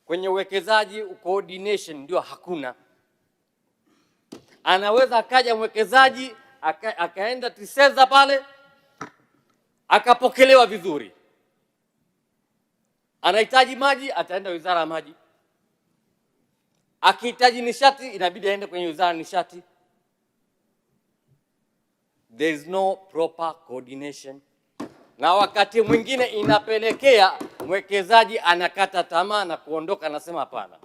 Kwenye uwekezaji coordination ndio hakuna. Anaweza akaja mwekezaji akaenda TISEZA pale akapokelewa vizuri, anahitaji maji ataenda wizara ya maji, akihitaji nishati inabidi aende kwenye wizara ya nishati. There is no proper coordination, na wakati mwingine inapelekea mwekezaji anakata tamaa na kuondoka, anasema hapana.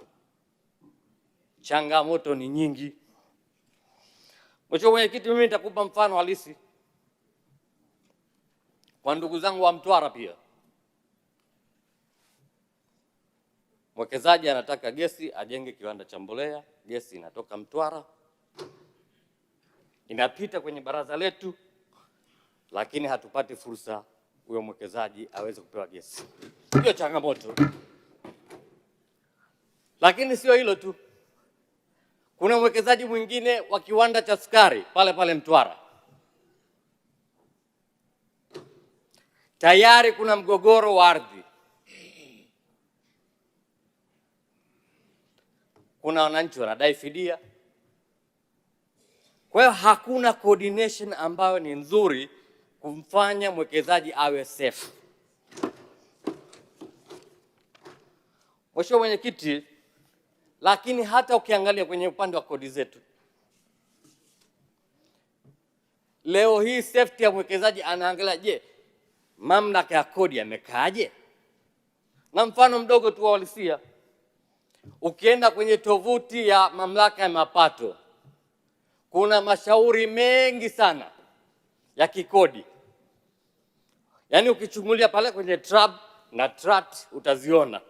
Changamoto ni nyingi. Mheshimiwa Mwenyekiti, mimi nitakupa mfano halisi kwa ndugu zangu wa Mtwara pia. Mwekezaji anataka gesi ajenge kiwanda cha mbolea, gesi inatoka Mtwara, inapita kwenye baraza letu, lakini hatupati fursa huyo mwekezaji aweze kupewa gesi. Hiyo changamoto. Lakini sio hilo tu. Kuna mwekezaji mwingine wa kiwanda cha sukari pale pale Mtwara. Tayari kuna mgogoro wa ardhi. Kuna wananchi wanadai fidia. Kwa hiyo hakuna coordination ambayo ni nzuri kumfanya mwekezaji awe safe. Mheshimiwa Mwenyekiti, lakini hata ukiangalia kwenye upande wa kodi zetu, leo hii safety ya mwekezaji anaangalia, je, mamlaka ya kodi yamekaaje? Na mfano mdogo tu wa uhalisia, ukienda kwenye tovuti ya mamlaka ya mapato, kuna mashauri mengi sana ya kikodi. Yaani ukichungulia pale kwenye TRAB na TRAT utaziona.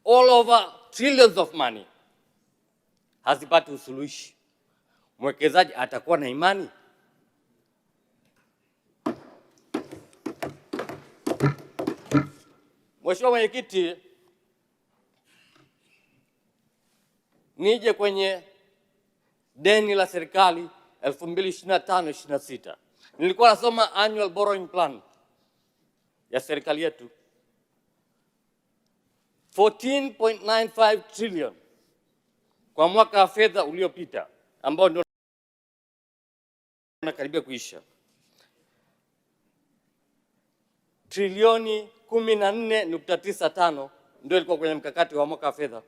All over trillions of money hazipati usuluhishi. Mwekezaji atakuwa na imani? Mheshimiwa Mwenyekiti, nije kwenye deni la serikali 2025-26. Nilikuwa nasoma annual borrowing plan ya serikali yetu. 14.95 trillion kwa mwaka wa fedha uliopita ambao ndio unakaribia kuisha. Trilioni 14.95 ndio ilikuwa kwenye mkakati wa mwaka wa fedha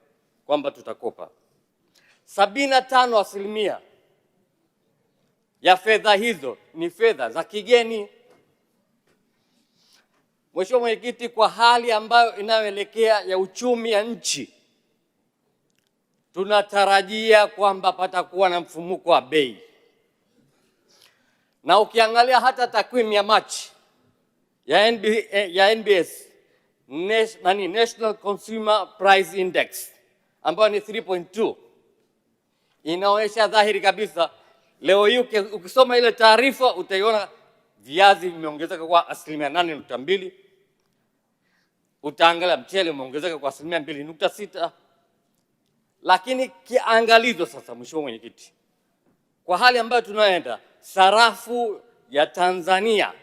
kwamba tutakopa. 75% ya fedha hizo ni fedha za kigeni. Mheshimiwa Mwenyekiti, kwa hali ambayo inayoelekea ya uchumi ya nchi, tunatarajia kwamba patakuwa na mfumuko wa bei. Na ukiangalia hata takwimu ya Machi ya NBS, National Consumer Price Index, ambayo ni 3.2, inaonyesha dhahiri kabisa. Leo hii ukisoma ile taarifa utaiona viazi vimeongezeka kwa 8.2%. Utaangalia mchele umeongezeka kwa 2.6%. Lakini kiangalizo sasa, Mheshimiwa Mwenyekiti, kwa hali ambayo tunaenda, sarafu ya Tanzania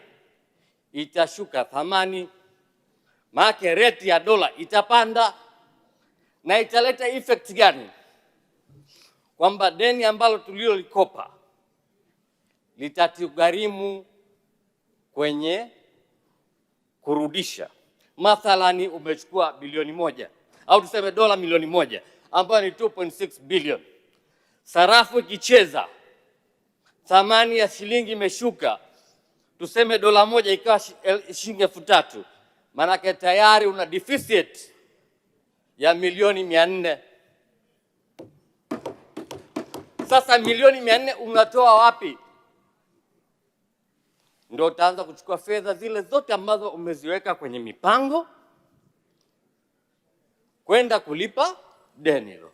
itashuka thamani, maana rate ya dola itapanda, na italeta effect gani? Kwamba deni ambalo tulilolikopa litatugharimu kwenye kurudisha. Mathalani umechukua bilioni 1 au tuseme dola milioni 1 ambayo ni 2.6 billion. Sarafu ikicheza, thamani ya shilingi imeshuka, tuseme dola 1 ikawa shilingi 3,000, maana tayari una deficit ya milioni 400. Sasa milioni 400 unatoa wapi? Ndio utaanza kuchukua fedha zile zote ambazo umeziweka kwenye mipango kwenda kulipa deni hilo.